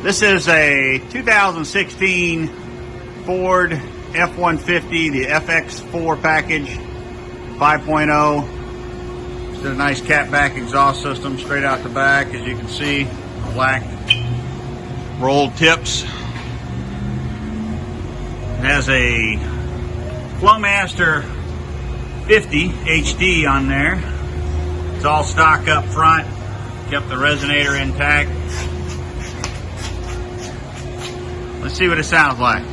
This is a 2016 Ford F150, the FX4 package 5.0. It's a nice catback exhaust system straight out the back, as you can see, black rolled tips. It has a Flowmaster 50 HD on there. It's all stock up front, kept the resonator intact. Let's see what it sounds like.